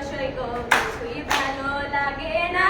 সই গো কিছুই ভালো লাগে না।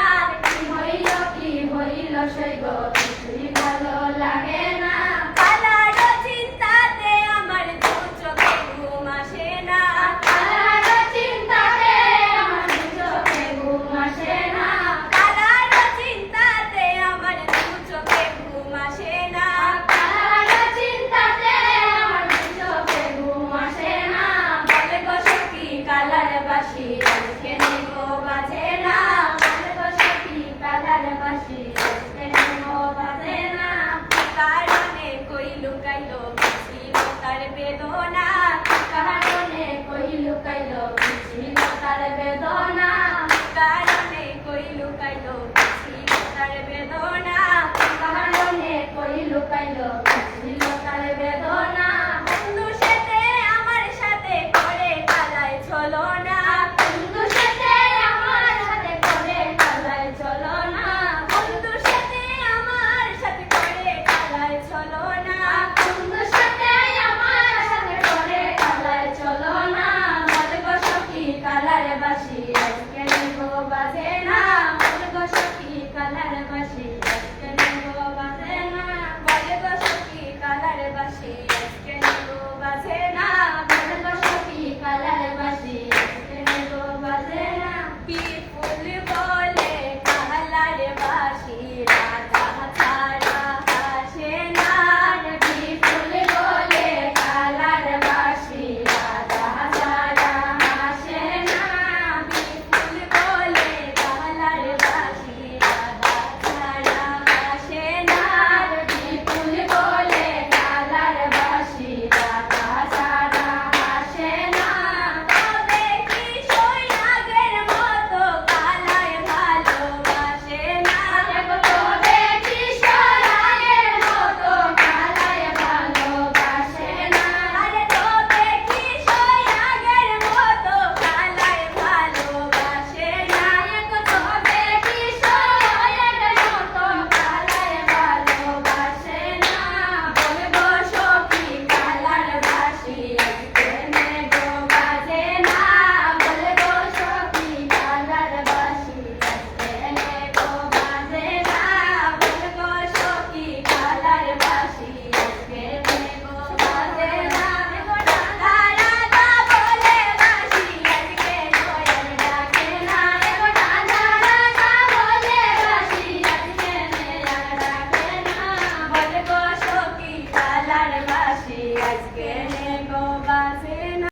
কি হইল সই গো কিছুই ভালো লাগে না। কালার চিন্তাতে আমার দু চোখে ঘুম আসে না। কালার চিন্তাতে আমার দু চোখে ঘুম আসে না। কালার চিন্তাতে আমার দু চোখে ঘুম আসে না। কালার চিন্তাতে আমার দু চোখে ঘুম আসে না। বলে গো সখী কালার বাসি আজকে নেগো বাজে না। বলে গো সখী কালার বাঁশি আজকে নেমো বাজে না। কি কারণে কই লুকাইলো ছিল তার বেদনা। কারণে কই লুকাইলো কি ছিল তার বেদনা। কারণে কই লুকাইলো ছিল তার বেদনা। কারণে কই লুকাইলো কি ছিল তার বেদনা।